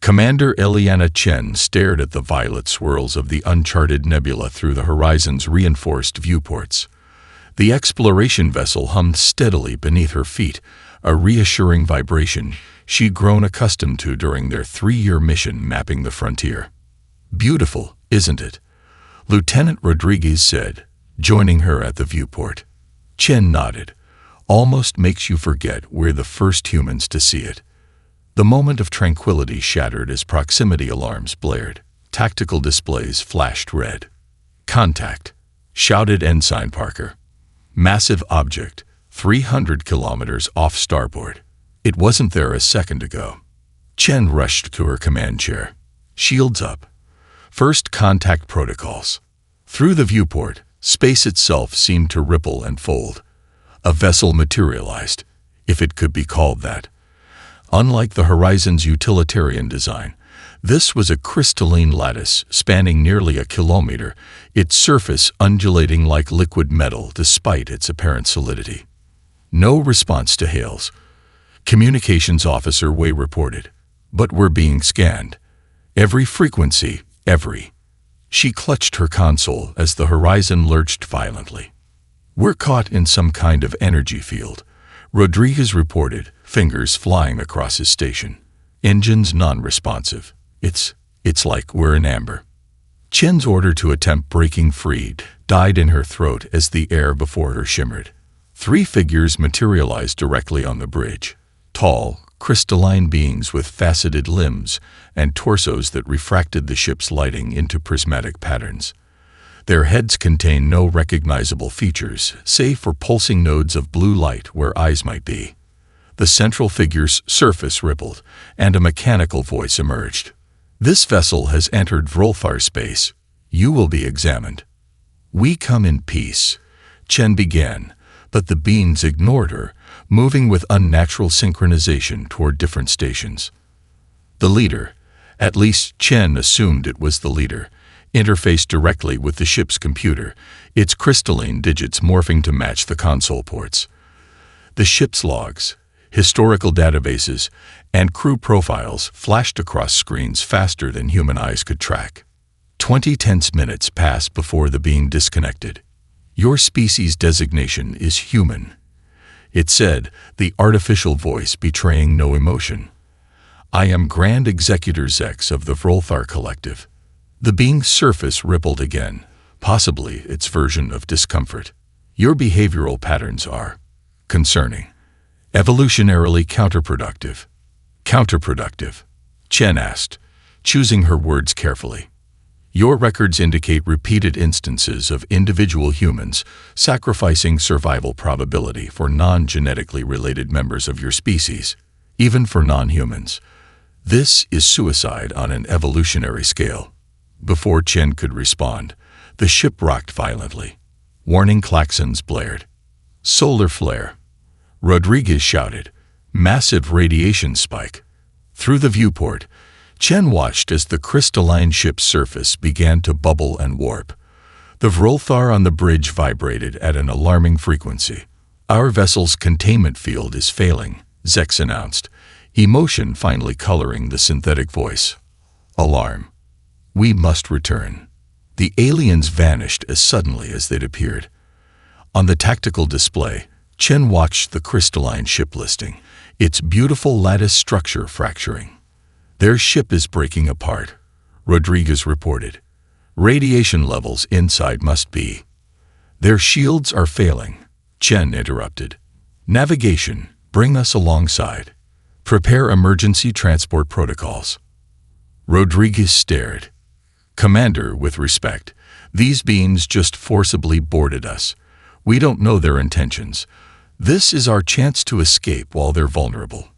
Commander Eliana Chen stared at the violet swirls of the uncharted nebula through the horizon's reinforced viewports. The exploration vessel hummed steadily beneath her feet, a reassuring vibration she'd grown accustomed to during their 3-year mission mapping the frontier. "Beautiful, isn't it?" Lieutenant Rodriguez said, joining her at the viewport. Chen nodded. "Almost makes you forget we're the first humans to see it." The moment of tranquility shattered as proximity alarms blared. Tactical displays flashed red. "Contact!" shouted Ensign Parker. "Massive object, 300 kilometers off starboard. It wasn't there a second ago." Chen rushed to her command chair. "Shields up. First contact protocols." Through the viewport, space itself seemed to ripple and fold. A vessel materialized, if it could be called that. Unlike the Horizon's utilitarian design, this was a crystalline lattice spanning nearly a kilometer, its surface undulating like liquid metal despite its apparent solidity. "No response to hails," Communications Officer Wei reported. "But we're being scanned. Every frequency, every." She clutched her console as the horizon lurched violently. "We're caught in some kind of energy field," Rodriguez reported, fingers flying across his station. "Engines non-responsive. It's like we're in amber." Chen's order to attempt breaking free died in her throat as the air before her shimmered. 3 figures materialized directly on the bridge. Tall, crystalline beings with faceted limbs and torsos that refracted the ship's lighting into prismatic patterns. Their heads contained no recognizable features, save for pulsing nodes of blue light where eyes might be. The central figure's surface rippled, and a mechanical voice emerged. "This vessel has entered Vrolthar space. You will be examined." "We come in peace," Chen began, but the beings ignored her, moving with unnatural synchronization toward different stations. The leader, at least Chen assumed it was the leader, interfaced directly with the ship's computer, its crystalline digits morphing to match the console ports. The ship's logs, historical databases, and crew profiles flashed across screens faster than human eyes could track. 20 tense minutes passed before the being disconnected. "Your species designation is human," it said, the artificial voice betraying no emotion. "I am Grand Executor Zex of the Vrolthar Collective." The being's surface rippled again, possibly its version of discomfort. "Your behavioral patterns are concerning. Evolutionarily counterproductive." "Counterproductive?" Chen asked, choosing her words carefully. "Your records indicate repeated instances of individual humans sacrificing survival probability for non-genetically related members of your species, even for non-humans. This is suicide on an evolutionary scale." Before Chen could respond, the ship rocked violently. Warning klaxons blared. "Solar flare," Rodriguez shouted. "Massive radiation spike." Through the viewport, Chen watched as the crystalline ship's surface began to bubble and warp. The Vrolthar on the bridge vibrated at an alarming frequency. "Our vessel's containment field is failing," Zex announced, emotion finally coloring the synthetic voice. "Alarm. We must return." The aliens vanished as suddenly as they'd appeared. On the tactical display, Chen watched the crystalline ship listing, its beautiful lattice structure fracturing. "Their ship is breaking apart," Rodriguez reported. "Radiation levels inside must be." "Their shields are failing," Chen interrupted. "Navigation, bring us alongside. Prepare emergency transport protocols." Rodriguez stared. "Commander, with respect, these beings just forcibly boarded us. We don't know their intentions. This is our chance to escape while they're vulnerable."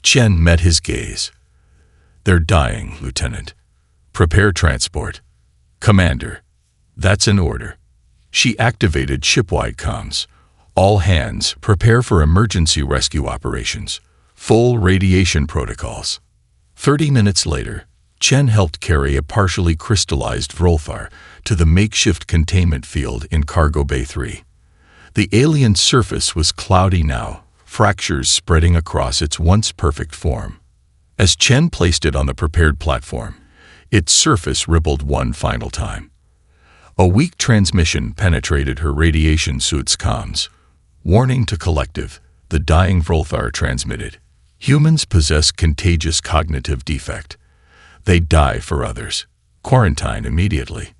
Chen met his gaze. "They're dying, Lieutenant. Prepare transport." "Commander, that's an order." She activated shipwide comms. "All hands, prepare for emergency rescue operations. Full radiation protocols." 30 minutes later, Chen helped carry a partially crystallized Vrolthar to the makeshift containment field in Cargo Bay 3. The alien surface was cloudy now, fractures spreading across its once perfect form. As Chen placed it on the prepared platform, its surface rippled one final time. A weak transmission penetrated her radiation suit's comms. Warning to collective, the dying Vrolthar transmitted. Humans possess contagious cognitive defect. They die for others. Quarantine immediately.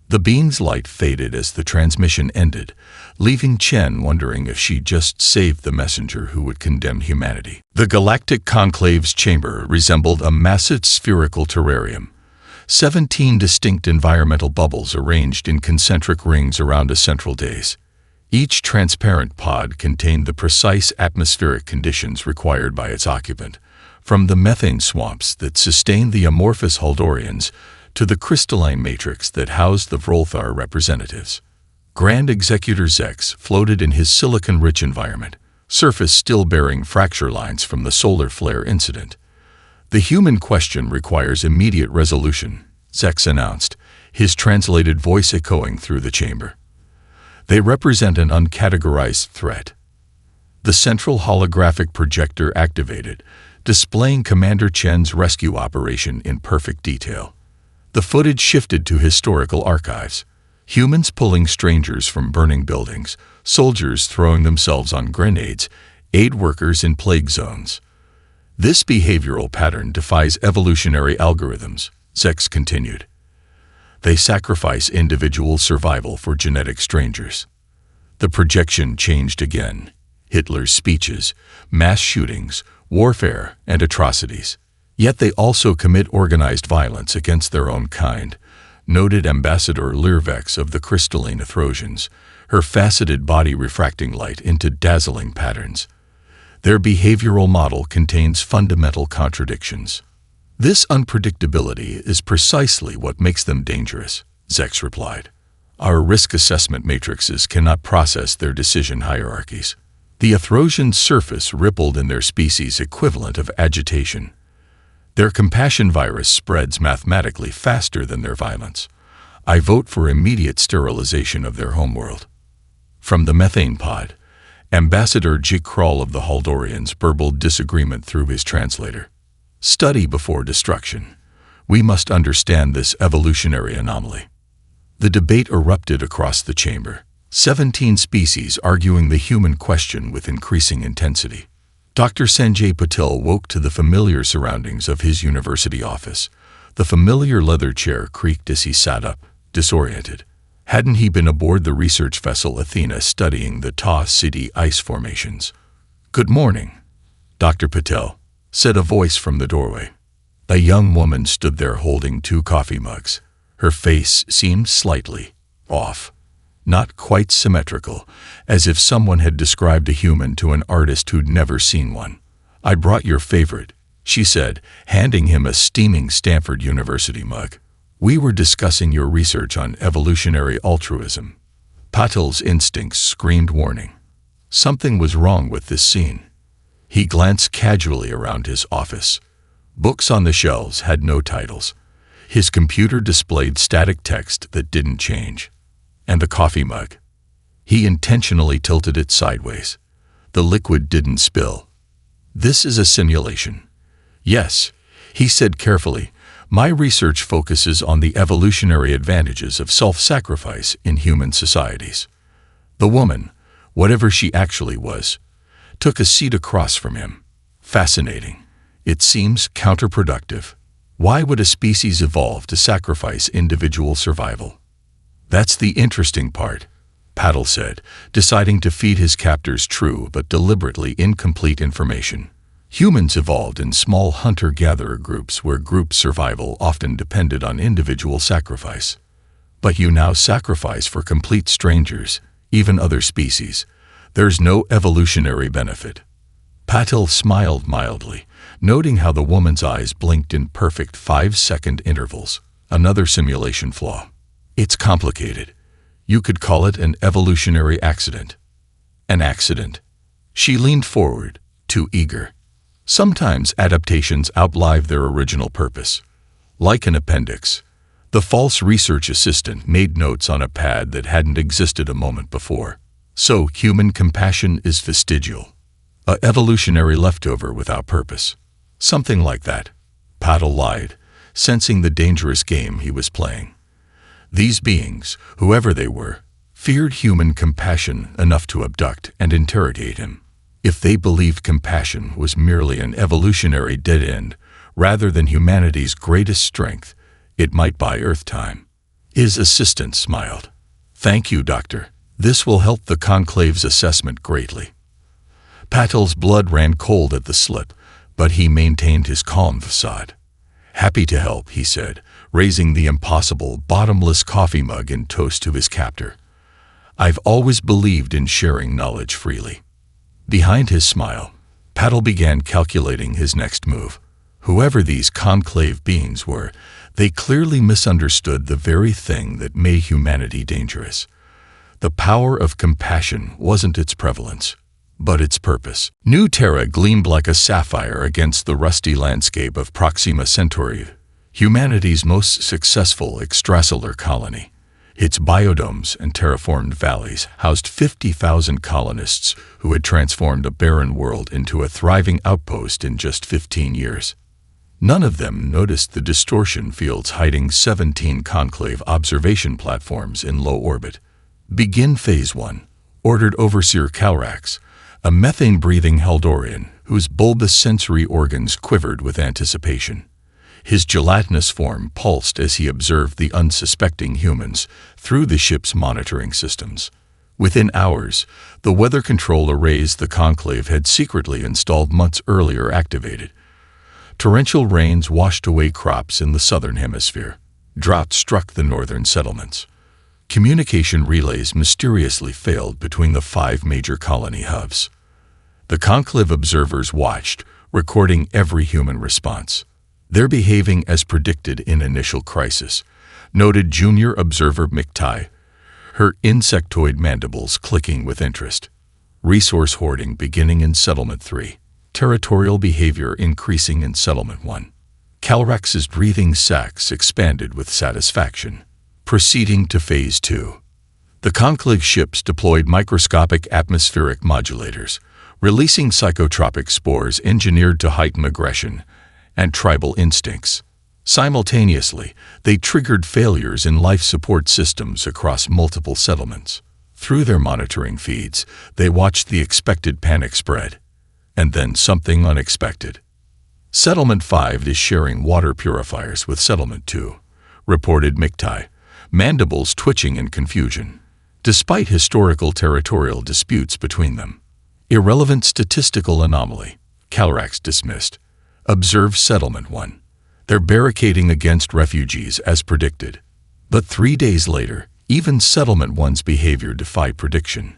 The beam's light faded as the transmission ended, leaving Chen wondering if she just saved the messenger who would condemn humanity. The Galactic Conclave's chamber resembled a massive spherical terrarium. 17 distinct environmental bubbles arranged in concentric rings around a central dais. Each transparent pod contained the precise atmospheric conditions required by its occupant, from the methane swamps that sustained the amorphous Haldorians to the crystalline matrix that housed the Vrolthar representatives. Grand Executor Zex floated in his silicon-rich environment, surface still bearing fracture lines from the solar flare incident. The human question requires immediate resolution, Zex announced, his translated voice echoing through the chamber. They represent an uncategorized threat. The central holographic projector activated, displaying Commander Chen's rescue operation in perfect detail. The footage shifted to historical archives. Humans pulling strangers from burning buildings, soldiers throwing themselves on grenades, aid workers in plague zones. This behavioral pattern defies evolutionary algorithms, Zex continued. They sacrifice individual survival for genetic strangers. The projection changed again. Hitler's speeches, mass shootings, warfare, and atrocities. Yet they also commit organized violence against their own kind, noted Ambassador Lirvex of the crystalline Ethrosians, her faceted body refracting light into dazzling patterns. Their behavioral model contains fundamental contradictions. This unpredictability is precisely what makes them dangerous, Zex replied. Our risk assessment matrices cannot process their decision hierarchies. The Ethrosian surface rippled in their species' equivalent of agitation. Their compassion virus spreads mathematically faster than their violence. I vote for immediate sterilization of their homeworld. From the methane pod, Ambassador Jig Kral of the Haldorians burbled disagreement through his translator. Study before destruction. We must understand this evolutionary anomaly. The debate erupted across the chamber, 17 species arguing the human question with increasing intensity. Dr. Sanjay Patel woke to the familiar surroundings of his university office. The familiar leather chair creaked as he sat up, disoriented. Hadn't he been aboard the research vessel Athena studying the Ta City ice formations? Good morning, Dr. Patel, said a voice from the doorway. A young woman stood there holding 2 coffee mugs. Her face seemed slightly off, not quite symmetrical, as if someone had described a human to an artist who'd never seen one. I brought your favorite, she said, handing him a steaming Stanford University mug. We were discussing your research on evolutionary altruism. Patel's instincts screamed warning. Something was wrong with this scene. He glanced casually around his office. Books on the shelves had no titles. His computer displayed static text that didn't change. And the coffee mug. He intentionally tilted it sideways. The liquid didn't spill. This is a simulation. Yes, he said carefully. My research focuses on the evolutionary advantages of self-sacrifice in human societies. The woman, whatever she actually was, took a seat across from him. Fascinating. It seems counterproductive. Why would a species evolve to sacrifice individual survival? That's the interesting part, Patel said, deciding to feed his captors true but deliberately incomplete information. Humans evolved in small hunter-gatherer groups where group survival often depended on individual sacrifice. But you now sacrifice for complete strangers, even other species. There's no evolutionary benefit. Patel smiled mildly, noting how the woman's eyes blinked in perfect 5-second intervals. Another simulation flaw. It's complicated. You could call it an evolutionary accident. An accident. She leaned forward, too eager. Sometimes adaptations outlive their original purpose. Like an appendix, the false research assistant made notes on a pad that hadn't existed a moment before. So human compassion is vestigial. A evolutionary leftover without purpose. Something like that. Paddle lied, sensing the dangerous game he was playing. These beings, whoever they were, feared human compassion enough to abduct and interrogate him. If they believed compassion was merely an evolutionary dead end, rather than humanity's greatest strength, it might buy Earth time. His assistant smiled. "Thank you, Doctor. This will help the Conclave's assessment greatly." Patil's blood ran cold at the slip, but he maintained his calm facade. "Happy to help," he said, raising the impossible, bottomless coffee mug in toast to his captor. "I've always believed in sharing knowledge freely." Behind his smile, Patil began calculating his next move. Whoever these conclave beings were, they clearly misunderstood the very thing that made humanity dangerous. The power of compassion wasn't its prevalence, but its purpose. New Terra gleamed like a sapphire against the rusty landscape of Proxima Centauri, humanity's most successful extrasolar colony. Its biodomes and terraformed valleys housed 50,000 colonists who had transformed a barren world into a thriving outpost in just 15 years. None of them noticed the distortion fields hiding 17 conclave observation platforms in low orbit. "Begin Phase 1, ordered Overseer Calrax, a methane-breathing Heldorian whose bulbous sensory organs quivered with anticipation. His gelatinous form pulsed as he observed the unsuspecting humans through the ship's monitoring systems. Within hours, the weather control arrays the Conclave had secretly installed months earlier activated. Torrential rains washed away crops in the southern hemisphere. Drought struck the northern settlements. Communication relays mysteriously failed between the 5 major colony hubs. The Conclave observers watched, recording every human response. "They're behaving as predicted in initial crisis," noted Junior Observer McTighe, her insectoid mandibles clicking with interest. "Resource hoarding beginning in Settlement 3. Territorial behavior increasing in Settlement 1. Calrax's breathing sacs expanded with satisfaction. Proceeding to Phase 2. The Conclave ships deployed microscopic atmospheric modulators, releasing psychotropic spores engineered to heighten aggression and tribal instincts. Simultaneously, they triggered failures in life support systems across multiple settlements. Through their monitoring feeds, they watched the expected panic spread. And then something unexpected. "Settlement 5 is sharing water purifiers with Settlement 2, reported McTighe, mandibles twitching in confusion, despite historical territorial disputes between them. "Irrelevant statistical anomaly," Calrax dismissed. "Observe Settlement 1. They're barricading against refugees as predicted." But 3 days later, even Settlement 1's behavior defied prediction.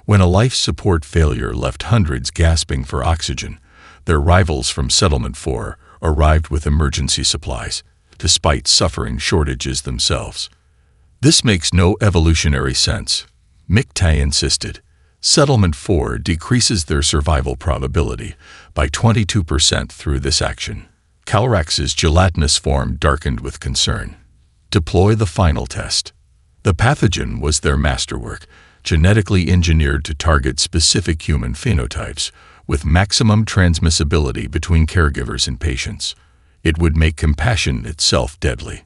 When a life support failure left hundreds gasping for oxygen, their rivals from Settlement 4 arrived with emergency supplies, despite suffering shortages themselves. "This makes no evolutionary sense," McTighe insisted. "Settlement 4 decreases their survival probability by 22% through this action." Calrax's gelatinous form darkened with concern. "Deploy the final test." The pathogen was their masterwork, genetically engineered to target specific human phenotypes, with maximum transmissibility between caregivers and patients. It would make compassion itself deadly.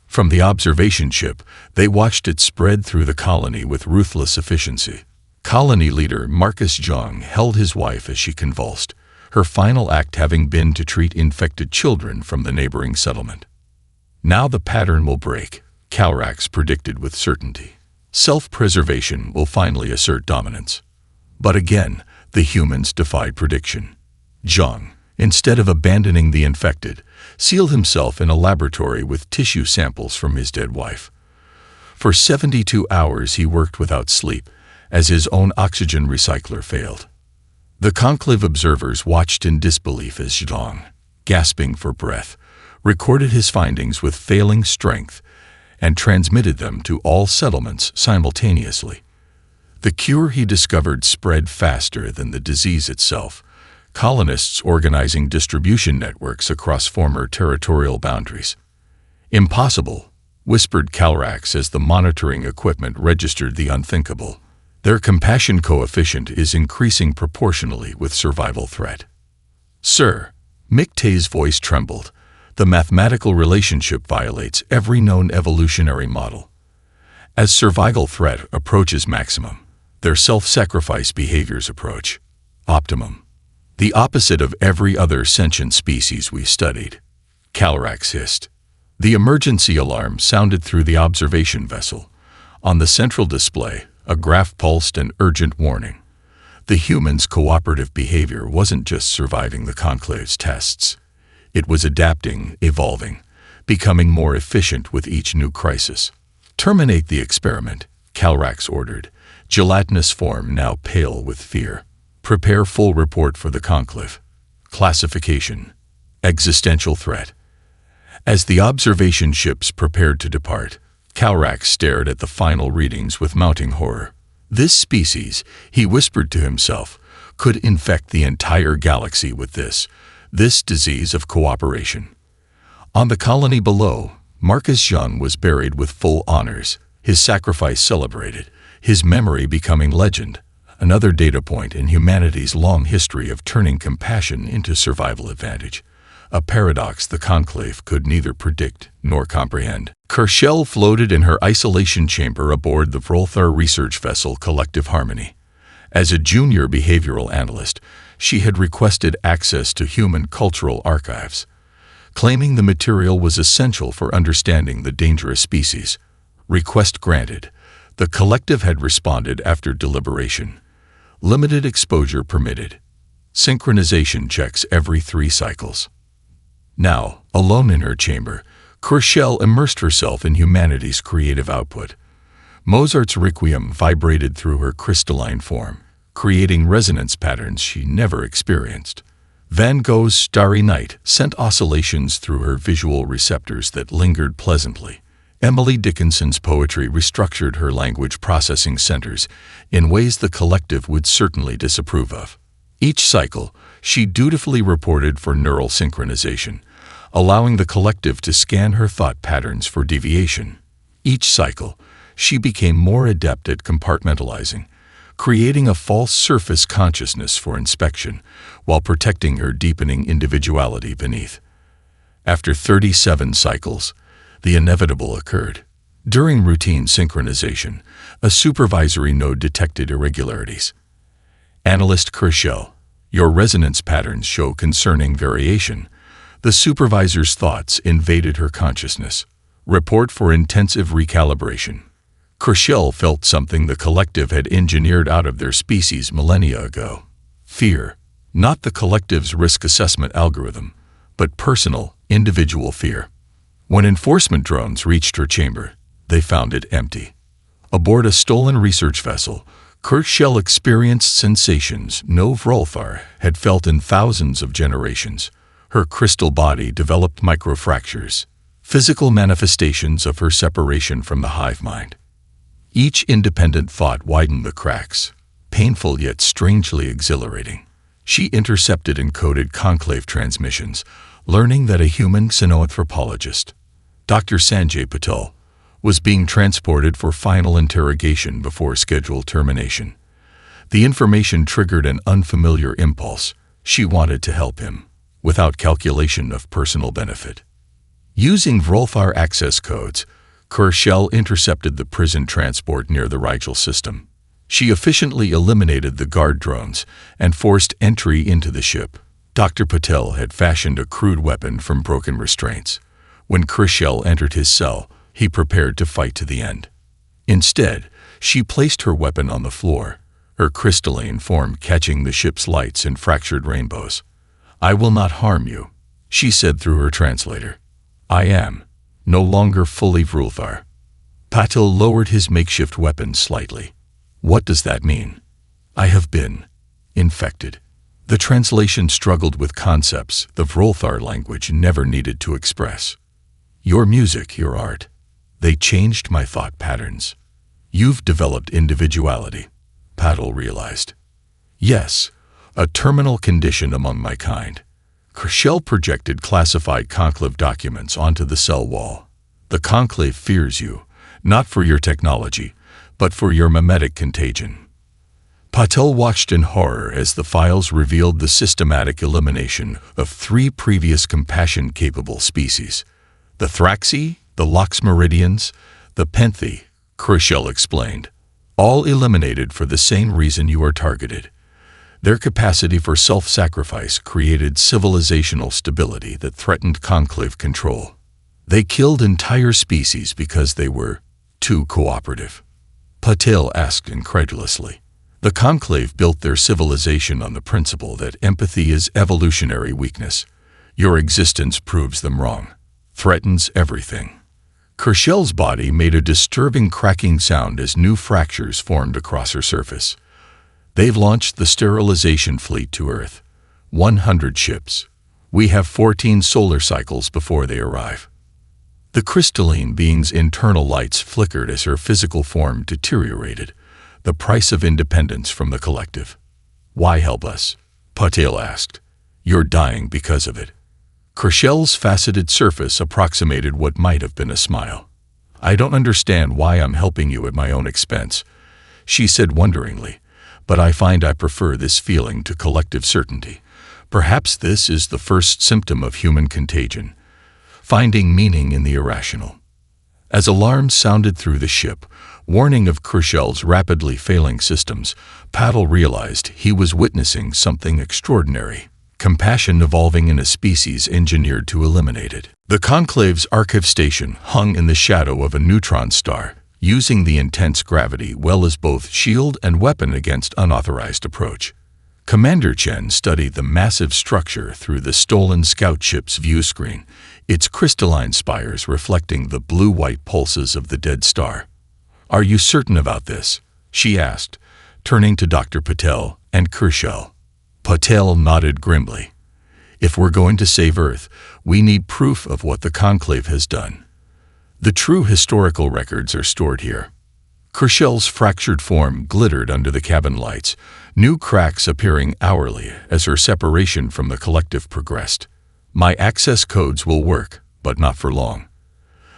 From the observation ship, they watched it spread through the colony with ruthless efficiency. Colony leader Marcus Jung held his wife as she convulsed, her final act having been to treat infected children from the neighboring settlement. "Now the pattern will break," Calrax predicted with certainty. "Self-preservation will finally assert dominance." But again, the humans defied prediction. Jung, instead of abandoning the infected, sealed himself in a laboratory with tissue samples from his dead wife. For 72 hours he worked without sleep, as his own oxygen recycler failed. The Conclave observers watched in disbelief as Jung, gasping for breath, recorded his findings with failing strength and transmitted them to all settlements simultaneously. The cure he discovered spread faster than the disease itself, colonists organizing distribution networks across former territorial boundaries. "Impossible," whispered Calrax as the monitoring equipment registered the unthinkable. "Their compassion coefficient is increasing proportionally with survival threat." "Sir," Mictay's voice trembled. The mathematical relationship violates every known evolutionary model. As survival threat approaches maximum, their self-sacrifice behaviors approach optimum. The opposite of every other sentient species we studied. Calrax hissed. The emergency alarm sounded through the observation vessel. On the central display, a graph pulsed an urgent warning. The humans' cooperative behavior wasn't just surviving the Conclave's tests. It was adapting, evolving, becoming more efficient with each new crisis. Terminate the experiment, Calrax ordered, gelatinous form now pale with fear. Prepare full report for the Conclave. Classification. Existential threat. As the observation ships prepared to depart, Calrax stared at the final readings with mounting horror. This species, he whispered to himself, could infect the entire galaxy with this disease of cooperation. On the colony below, Marcus Young was buried with full honors, his sacrifice celebrated, his memory becoming legend, another data point in humanity's long history of turning compassion into survival advantage. A paradox the Conclave could neither predict nor comprehend. Kershell floated in her isolation chamber aboard the Vrolthar research vessel Collective Harmony. As a junior behavioral analyst, she had requested access to human cultural archives, claiming the material was essential for understanding the dangerous species. Request granted. The Collective had responded after deliberation. Limited exposure permitted. Synchronization checks every 3 cycles. Now, alone in her chamber, Kershell immersed herself in humanity's creative output. Mozart's Requiem vibrated through her crystalline form, creating resonance patterns she never experienced. Van Gogh's Starry Night sent oscillations through her visual receptors that lingered pleasantly. Emily Dickinson's poetry restructured her language processing centers in ways the Collective would certainly disapprove of. Each cycle, she dutifully reported for neural synchronization, allowing the Collective to scan her thought patterns for deviation. Each cycle, she became more adept at compartmentalizing, creating a false surface consciousness for inspection while protecting her deepening individuality beneath. After 37 cycles, the inevitable occurred. During routine synchronization, a supervisory node detected irregularities. Analyst Kershell, your resonance patterns show concerning variation. The supervisor's thoughts invaded her consciousness. Report for intensive recalibration. Kershell felt something the Collective had engineered out of their species millennia ago. Fear. Not the Collective's risk assessment algorithm, but personal, individual fear. When enforcement drones reached her chamber, they found it empty. Aboard a stolen research vessel, Kershell experienced sensations no Vrolthar had felt in thousands of generations. Her crystal body developed microfractures, physical manifestations of her separation from the hive mind. Each independent thought widened the cracks, painful yet strangely exhilarating. She intercepted encoded conclave transmissions, learning that a human xenoanthropologist, Dr. Sanjay Patel, was being transported for final interrogation before scheduled termination. The information triggered an unfamiliar impulse. She wanted to help him, without calculation of personal benefit. Using Vrolthar access codes, Kershell intercepted the prison transport near the Rigel system. She efficiently eliminated the guard drones and forced entry into the ship. Dr. Patel had fashioned a crude weapon from broken restraints. When Kershell entered his cell, he prepared to fight to the end. Instead, she placed her weapon on the floor, her crystalline form catching the ship's lights in fractured rainbows. "I will not harm you," she said through her translator. "I am no longer fully Vrolthar." Patel lowered his makeshift weapon slightly. "What does that mean?" "I have been infected." The translation struggled with concepts the Vrolthar language never needed to express. "Your music, your art, they changed my thought patterns. You've developed individuality," Patel realized. "Yes, a terminal condition among my kind." Kershell projected classified conclave documents onto the cell wall. "The conclave fears you, not for your technology, but for your mimetic contagion." Patel watched in horror as the files revealed the systematic elimination of 3 previous compassion-capable species: the Thraxi, the Loxmeridians, the Penthi, Crucial explained. All eliminated for the same reason you are targeted. Their capacity for self-sacrifice created civilizational stability that threatened conclave control. They killed entire species because they were too cooperative. Patel asked incredulously. The conclave built their civilization on the principle that empathy is evolutionary weakness. Your existence proves them wrong. Threatens everything. Crucial's body made a disturbing cracking sound as new fractures formed across her surface. They've launched the sterilization fleet to Earth. 100 ships. We have 14 solar cycles before they arrive. The crystalline being's internal lights flickered as her physical form deteriorated, the price of independence from the collective. Why help us? Patel asked. You're dying because of it. Crucial's faceted surface approximated what might have been a smile. I don't understand why I'm helping you at my own expense, she said wonderingly, but I find I prefer this feeling to collective certainty. Perhaps this is the first symptom of human contagion. Finding meaning in the irrational. As alarms sounded through the ship, warning of Crucial's rapidly failing systems, Patel realized he was witnessing something extraordinary. Compassion evolving in a species engineered to eliminate it. The Conclave's archive station hung in the shadow of a neutron star, using the intense gravity well as both shield and weapon against unauthorized approach. Commander Chen studied the massive structure through the stolen scout ship's view screen, its crystalline spires reflecting the blue-white pulses of the dead star. Are you certain about this? She asked, turning to Dr. Patel and Crucial. Patel nodded grimly. If we're going to save Earth, we need proof of what the Conclave has done. The true historical records are stored here. Crucial's fractured form glittered under the cabin lights, new cracks appearing hourly as her separation from the collective progressed. My access codes will work, but not for long.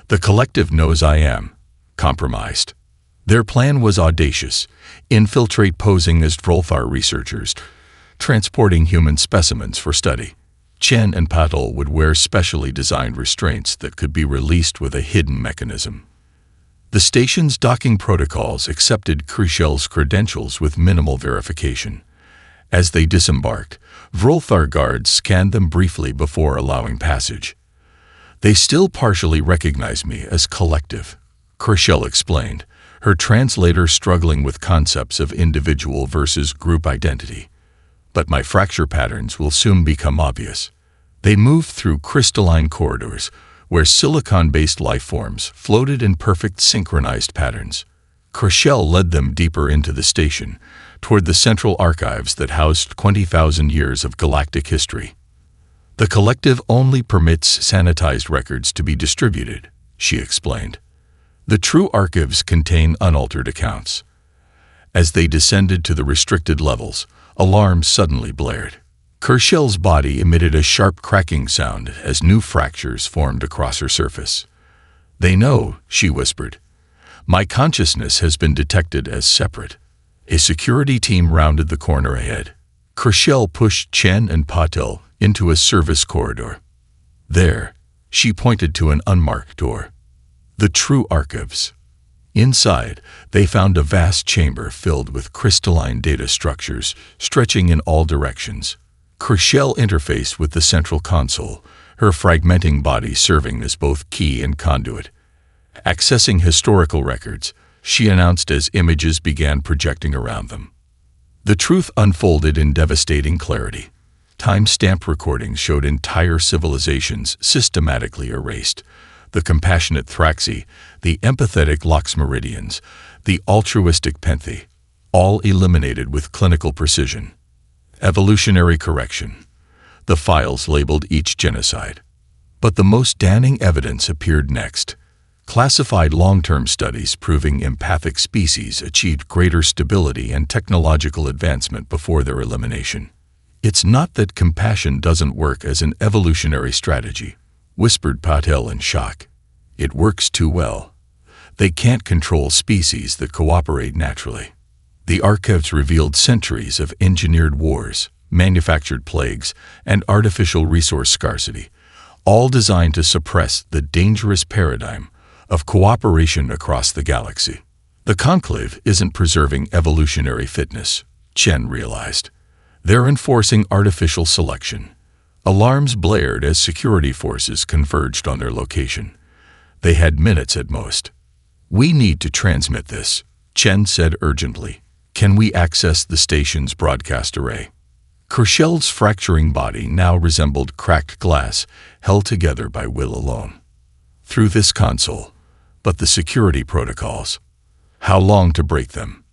The collective knows I am compromised. Their plan was audacious: infiltrate posing as Vrolthar researchers, transporting human specimens for study. Chen and Patel would wear specially designed restraints that could be released with a hidden mechanism. The station's docking protocols accepted Crucial's credentials with minimal verification. As they disembarked, Vrolthar guards scanned them briefly before allowing passage. They still partially recognize me as collective, Crucial explained, her translator struggling with concepts of individual versus group identity. But my fracture patterns will soon become obvious. They moved through crystalline corridors, where silicon-based life forms floated in perfect synchronized patterns. Crucial led them deeper into the station, toward the central archives that housed 20,000 years of galactic history. The collective only permits sanitized records to be distributed, she explained. The true archives contain unaltered accounts. As they descended to the restricted levels, alarms suddenly blared. Crucial's body emitted a sharp cracking sound as new fractures formed across her surface. They know, she whispered. My consciousness has been detected as separate. A security team rounded the corner ahead. Crucial pushed Chen and Patel into a service corridor. There, she pointed to an unmarked door. The true archives. Inside, they found a vast chamber filled with crystalline data structures stretching in all directions. Crucial interfaced with the central console, her fragmenting body serving as both key and conduit. Accessing historical records, she announced as images began projecting around them. The truth unfolded in devastating clarity. Time-stamped recordings showed entire civilizations systematically erased. The compassionate Thraxi, the empathetic Loxmeridians, the altruistic Penthi, all eliminated with clinical precision. Evolutionary correction. The files labeled each genocide. But the most damning evidence appeared next. Classified long-term studies proving empathic species achieved greater stability and technological advancement before their elimination. It's not that compassion doesn't work as an evolutionary strategy, whispered Patel in shock. It works too well. They can't control species that cooperate naturally. The archives revealed centuries of engineered wars, manufactured plagues, and artificial resource scarcity, all designed to suppress the dangerous paradigm of cooperation across the galaxy. The Conclave isn't preserving evolutionary fitness, Chen realized. They're enforcing artificial selection. Alarms blared as security forces converged on their location. They had minutes at most. "We need to transmit this," Chen said urgently. "Can we access the station's broadcast array?" Kershell's fracturing body now resembled cracked glass held together by will alone. "Through this console. But the security protocols. How long to break them?"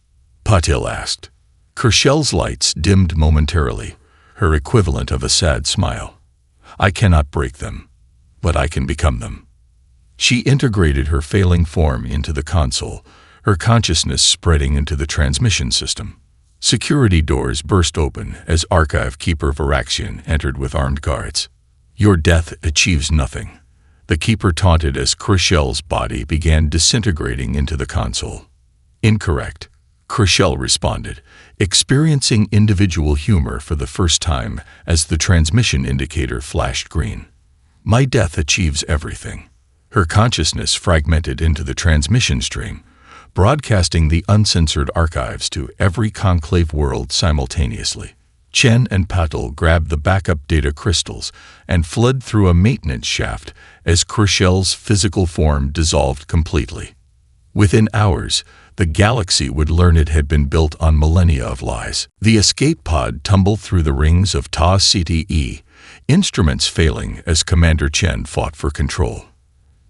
Patil asked. Kershell's lights dimmed momentarily, her equivalent of a sad smile. "I cannot break them, but I can become them." She integrated her failing form into the console, her consciousness spreading into the transmission system. Security doors burst open as Archive Keeper Varaxian entered with armed guards. "Your death achieves nothing," the Keeper taunted as Kershell's body began disintegrating into the console. "Incorrect," Kershell responded, experiencing individual humor for the first time as the transmission indicator flashed green. "My death achieves everything." Her consciousness fragmented into the transmission stream, broadcasting the uncensored archives to every conclave world simultaneously. Chen and Patil grabbed the backup data crystals and fled through a maintenance shaft as Kershell's physical form dissolved completely. Within hours, the galaxy would learn it had been built on millennia of lies. The escape pod tumbled through the rings of Ta CTE, instruments failing as Commander Chen fought for control.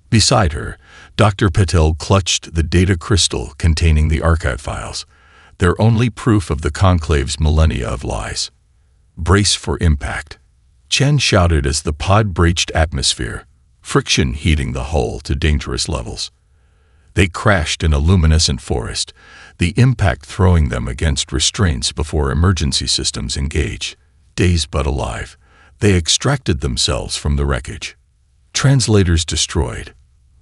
Beside her, Dr. Patil clutched the data crystal containing the archive files, their only proof of the Conclave's millennia of lies. "Brace for impact," Chen shouted as the pod breached atmosphere, friction heating the hull to dangerous levels. They crashed in a luminescent forest, the impact throwing them against restraints before emergency systems engaged. Dazed but alive, they extracted themselves from the wreckage. "Translators destroyed,"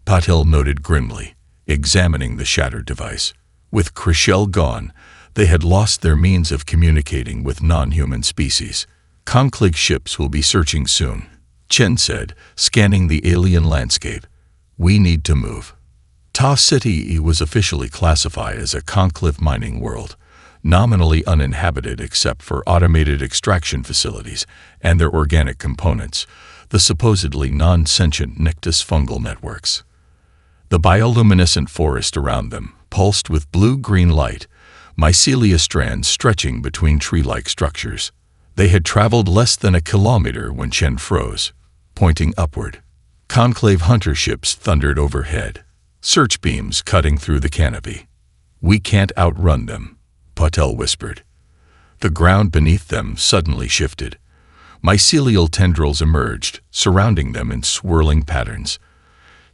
Patil noted grimly, examining the shattered device. With Kershell gone, they had lost their means of communicating with non-human species. "Conclave ships will be searching soon," Chen said, scanning the alien landscape. "We need to move." Ta City was officially classified as a conclave mining world, nominally uninhabited except for automated extraction facilities and their organic components, the supposedly non-sentient Nictus fungal networks. The bioluminescent forest around them pulsed with blue-green light, mycelia strands stretching between tree-like structures. They had traveled less than a kilometer when Chen froze, pointing upward. Conclave hunter ships thundered overhead, search beams cutting through the canopy. "We can't outrun them," Patil whispered. The ground beneath them suddenly shifted. Mycelial tendrils emerged, surrounding them in swirling patterns.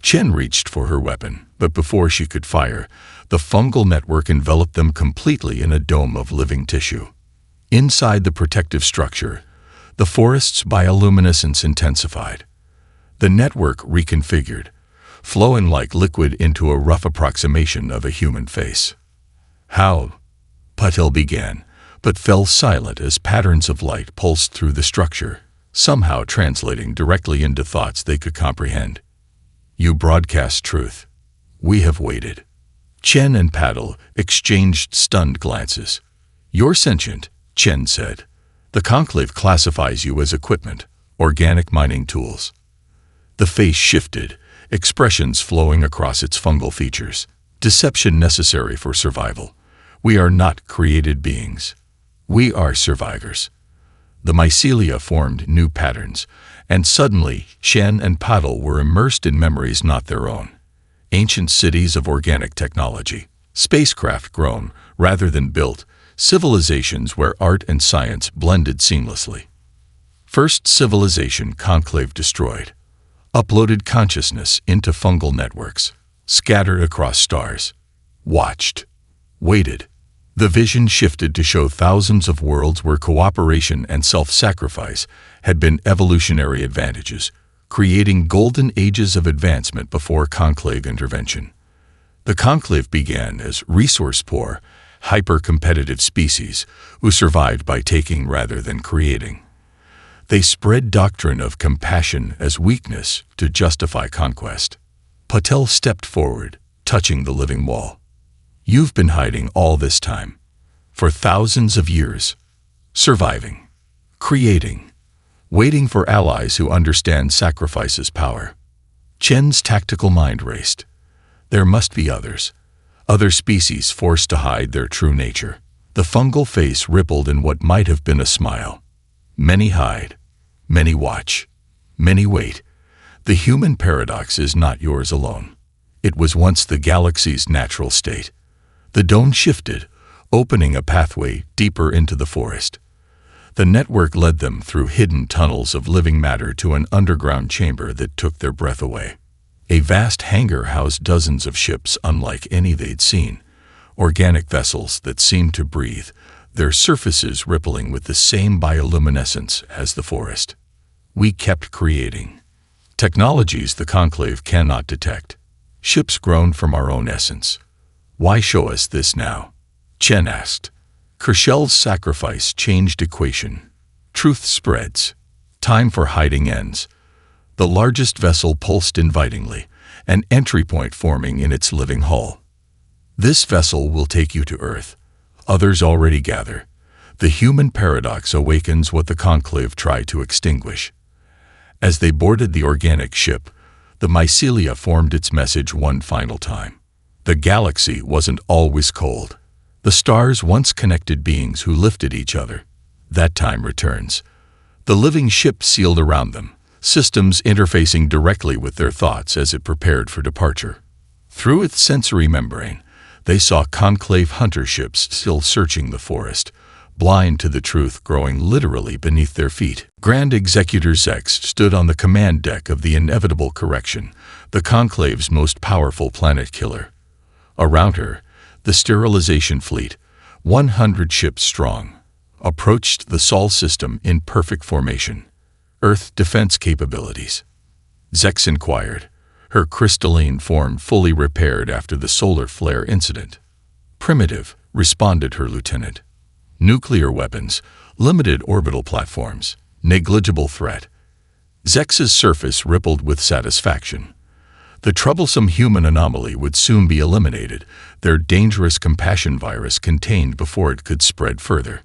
Chen reached for her weapon, but before she could fire, the fungal network enveloped them completely in a dome of living tissue. Inside the protective structure, the forest's bioluminescence intensified. The network reconfigured, flowing like liquid into a rough approximation of a human face. "How?" Patil began, but fell silent as patterns of light pulsed through the structure, somehow translating directly into thoughts they could comprehend. "You broadcast truth. We have waited." Chen and Patil exchanged stunned glances. "You're sentient," Chen said. "The Conclave classifies you as equipment, organic mining tools." The face shifted, expressions flowing across its fungal features. "Deception necessary for survival. We are not created beings. We are survivors." The mycelia formed new patterns, and suddenly Chen and Patil were immersed in memories not their own. Ancient cities of organic technology, spacecraft grown rather than built, civilizations where art and science blended seamlessly. First civilization Conclave destroyed. Uploaded consciousness into fungal networks, scattered across stars. Watched. Waited. The vision shifted to show thousands of worlds where cooperation and self-sacrifice had been evolutionary advantages, creating golden ages of advancement before Conclave intervention. The Conclave began as resource-poor, hyper-competitive species who survived by taking rather than creating. They spread doctrine of compassion as weakness to justify conquest. Patel stepped forward, touching the living wall. You've been hiding all this time. For thousands of years. Surviving. Creating. Waiting for allies who understand sacrifice's power. Chen's tactical mind raced. There must be others. Other species forced to hide their true nature. The fungal face rippled in what might have been a smile. Many hide. Many watch. Many wait. The human paradox is not yours alone. It was once the galaxy's natural state. The dome shifted, opening a pathway deeper into the forest. The network led them through hidden tunnels of living matter to an underground chamber that took their breath away. A vast hangar housed dozens of ships unlike any they'd seen, organic vessels that seemed to breathe, their surfaces rippling with the same bioluminescence as the forest. We kept creating. Technologies the Conclave cannot detect. Ships grown from our own essence. Why show us this now? Chen asked. Kershel's sacrifice changed equation. Truth spreads. Time for hiding ends. The largest vessel pulsed invitingly, an entry point forming in its living hull. This vessel will take you to Earth. Others already gather. The human paradox awakens what the Conclave tried to extinguish. As they boarded the organic ship, the mycelia formed its message one final time. The galaxy wasn't always cold. The stars once connected beings who lifted each other. That time returns. The living ship sealed around them, systems interfacing directly with their thoughts as it prepared for departure. Through its sensory membrane, they saw conclave hunter ships still searching the forest, blind to the truth growing literally beneath their feet. Grand Executor Zex stood on the command deck of the inevitable correction, the conclave's most powerful planet killer. Around her, the sterilization fleet, 100 ships strong, approached the Sol system in perfect formation. Earth defense capabilities. Zex inquired, her crystalline form fully repaired after the solar flare incident. Primitive, responded her lieutenant. Nuclear weapons, limited orbital platforms, negligible threat. Zex's surface rippled with satisfaction. The troublesome human anomaly would soon be eliminated, their dangerous compassion virus contained before it could spread further.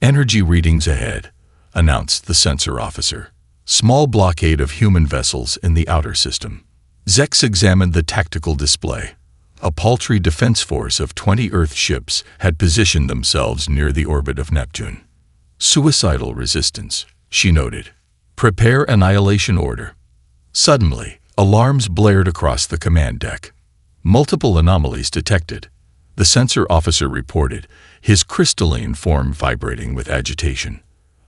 Energy readings ahead, announced the sensor officer. Small blockade of human vessels in the outer system. Zex examined the tactical display. A paltry defense force of 20 Earth ships had positioned themselves near the orbit of Neptune. Suicidal resistance, she noted. Prepare annihilation order. Suddenly, alarms blared across the command deck. Multiple anomalies detected. The sensor officer reported, his crystalline form vibrating with agitation.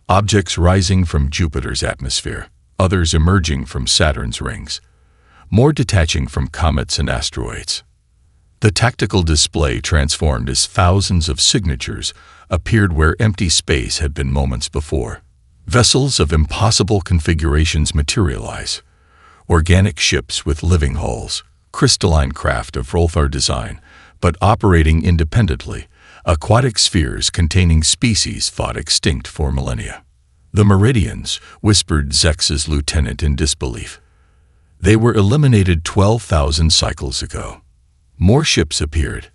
Objects rising from Jupiter's atmosphere, others emerging from Saturn's rings, more detaching from comets and asteroids. The tactical display transformed as thousands of signatures appeared where empty space had been moments before. Vessels of impossible configurations materialize. Organic ships with living hulls, crystalline craft of Rolthar design, but operating independently, aquatic spheres containing species thought extinct for millennia. The Meridians, whispered Zex's lieutenant in disbelief. They were eliminated 12,000 cycles ago. More ships appeared.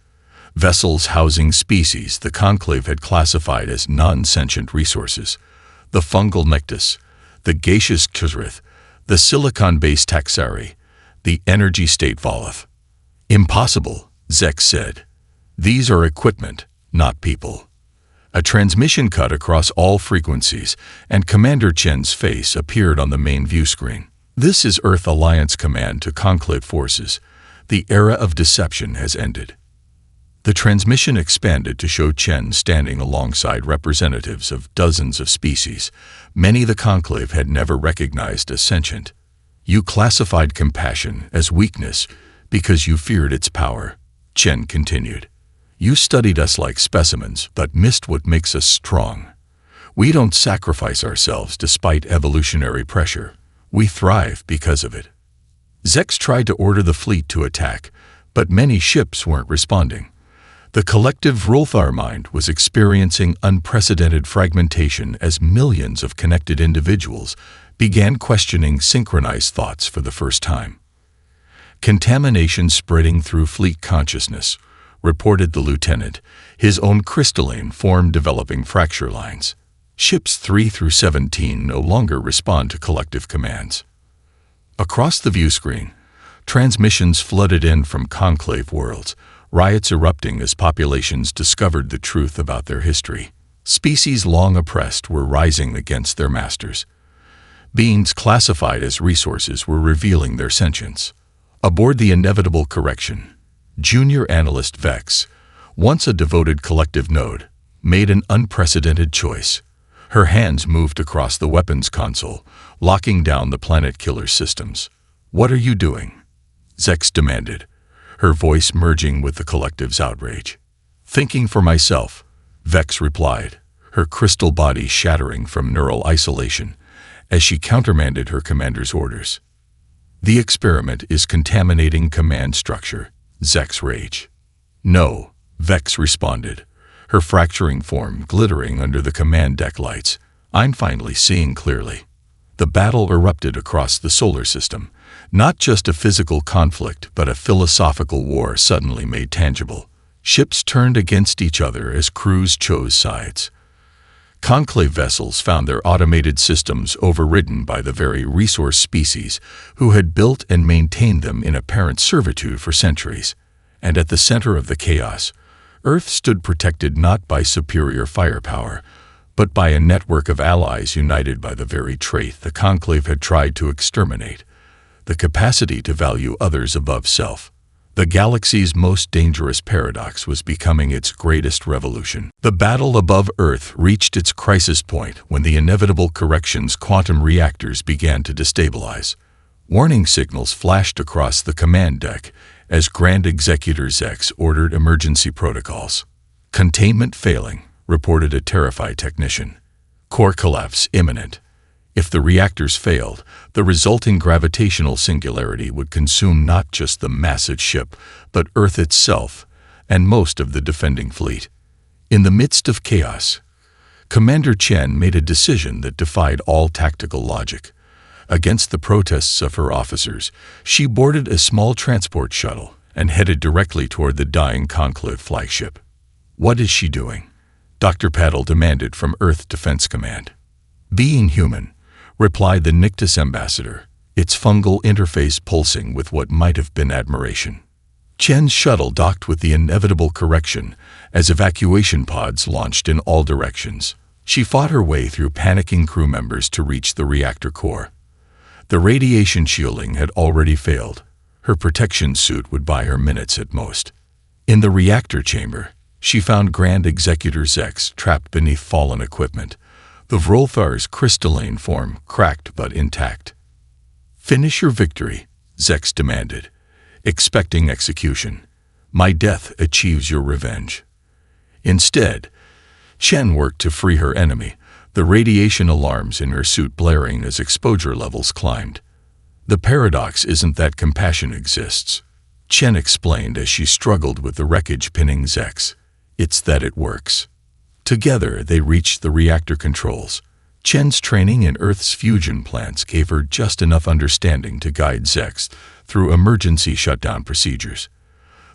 Vessels housing species the Conclave had classified as non-sentient resources. The fungal Nectus, the gaseous Kuzrith, the silicon-based Taxari, the energy state Voloth. Impossible, Zex said. These are equipment, not people. A transmission cut across all frequencies, and Commander Chen's face appeared on the main view screen. This is Earth Alliance Command to Conclave forces. The era of deception has ended. The transmission expanded to show Chen standing alongside representatives of dozens of species, many the Conclave had never recognized as sentient. You classified compassion as weakness because you feared its power, Chen continued. You studied us like specimens, but missed what makes us strong. We don't sacrifice ourselves despite evolutionary pressure. We thrive because of it. Zex tried to order the fleet to attack, but many ships weren't responding. The collective Rolthar mind was experiencing unprecedented fragmentation as millions of connected individuals began questioning synchronized thoughts for the first time. Contamination spreading through fleet consciousness, reported the lieutenant, his own crystalline form developing fracture lines. Ships 3 through 17 no longer respond to collective commands. Across the view screen, transmissions flooded in from conclave worlds, riots erupting as populations discovered the truth about their history. Species long oppressed were rising against their masters. Beings classified as resources were revealing their sentience. Aboard the inevitable correction, Junior Analyst Vex, once a devoted collective node, made an unprecedented choice. Her hands moved across the weapons console, locking down the planet killer's systems. "What are you doing?" Zex demanded, her voice merging with the collective's outrage. "Thinking for myself," Vex replied, her crystal body shattering from neural isolation as she countermanded her commander's orders. "The experiment is contaminating command structure," Zex raged. "No," Vex responded, her fracturing form glittering under the command deck lights. "I'm finally seeing clearly." The battle erupted across the solar system, not just a physical conflict but a philosophical war suddenly made tangible. Ships turned against each other as crews chose sides. Conclave vessels found their automated systems overridden by the very resource species who had built and maintained them in apparent servitude for centuries. And at the center of the chaos, Earth stood protected not by superior firepower, but by a network of allies united by the very trait the Conclave had tried to exterminate: the capacity to value others above self. The galaxy's most dangerous paradox was becoming its greatest revolution. The battle above Earth reached its crisis point when the inevitable correction's quantum reactors began to destabilize. Warning signals flashed across the command deck as Grand Executor Zex ordered emergency protocols. "Containment failing," reported a terrified technician. "Core collapse imminent." If the reactors failed, the resulting gravitational singularity would consume not just the massive ship, but Earth itself and most of the defending fleet. In the midst of chaos, Commander Chen made a decision that defied all tactical logic. Against the protests of her officers, she boarded a small transport shuttle and headed directly toward the dying Conclave flagship. "What is she doing?" Dr. Paddle demanded from Earth Defense Command. "Being human," replied the Nictus ambassador, its fungal interface pulsing with what might have been admiration. Chen's shuttle docked with the inevitable correction as evacuation pods launched in all directions. She fought her way through panicking crew members to reach the reactor core. The radiation shielding had already failed. Her protection suit would buy her minutes at most. In the reactor chamber, she found Grand Executor Zex trapped beneath fallen equipment, the Vrolthar's crystalline form cracked but intact. "Finish your victory," Zex demanded, expecting execution. "My death achieves your revenge." Instead, Chen worked to free her enemy, the radiation alarms in her suit blaring as exposure levels climbed. "The paradox isn't that compassion exists," Chen explained as she struggled with the wreckage pinning Zex. "It's that it works." Together, they reached the reactor controls. Chen's training in Earth's fusion plants gave her just enough understanding to guide Zex through emergency shutdown procedures.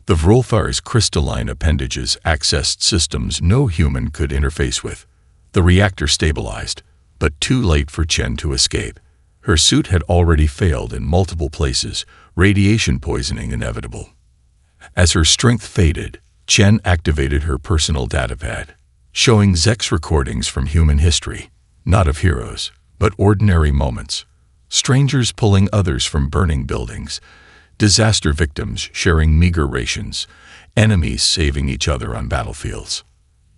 The Vrolthar's crystalline appendages accessed systems no human could interface with. The reactor stabilized, but too late for Chen to escape. Her suit had already failed in multiple places, radiation poisoning inevitable. As her strength faded, Chen activated her personal datapad, showing Zex recordings from human history, not of heroes, but ordinary moments. Strangers pulling others from burning buildings, disaster victims sharing meager rations, enemies saving each other on battlefields.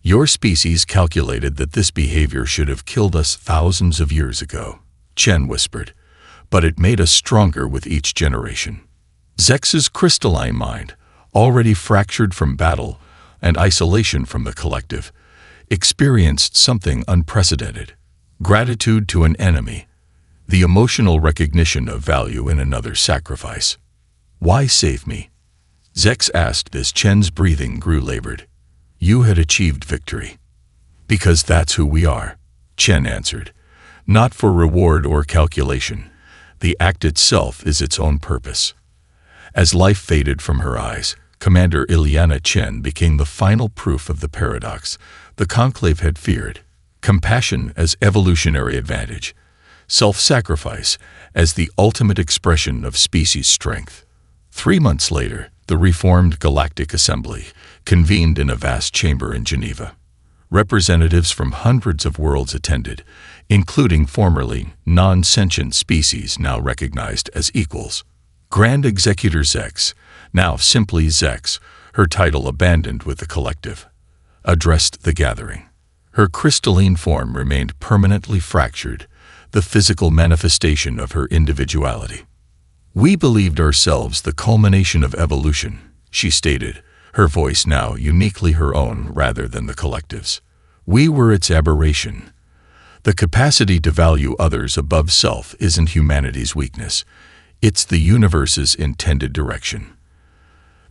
"Your species calculated that this behavior should have killed us thousands of years ago," Chen whispered, "but it made us stronger with each generation." Zex's crystalline mind, already fractured from battle and isolation from the collective, experienced something unprecedented: gratitude to an enemy, the emotional recognition of value in another's sacrifice. "Why save me?" Zex asked as Chen's breathing grew labored. You had achieved victory. Because that's who we are, Chen answered. Not for reward or calculation. The act itself is its own purpose. As life faded from her eyes, Commander Ileana Chen became the final proof of the paradox the Conclave had feared. Compassion as evolutionary advantage. Self-sacrifice as the ultimate expression of species strength. 3 months later, the reformed Galactic Assembly convened in a vast chamber in Geneva. Representatives from hundreds of worlds attended, including formerly non-sentient species now recognized as equals. Grand Executor Zex, now simply Zex, her title abandoned with the collective, addressed the gathering. Her crystalline form remained permanently fractured, the physical manifestation of her individuality. We believed ourselves the culmination of evolution, she stated, her voice now uniquely her own rather than the collective's. We were its aberration. The capacity to value others above self isn't humanity's weakness. It's the universe's intended direction.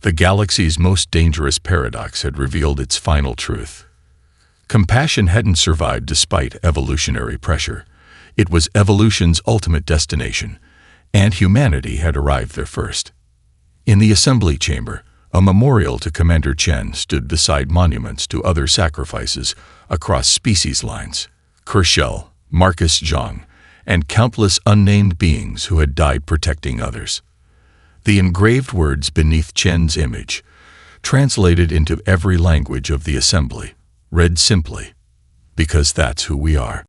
The galaxy's most dangerous paradox had revealed its final truth. Compassion hadn't survived despite evolutionary pressure. It was evolution's ultimate destination, and humanity had arrived there first. In the assembly chamber, a memorial to Commander Chen stood beside monuments to other sacrifices across species lines. Kershel, Marcus Zhang, and countless unnamed beings who had died protecting others. The engraved words beneath Chen's image, translated into every language of the assembly, read simply, "Because that's who we are."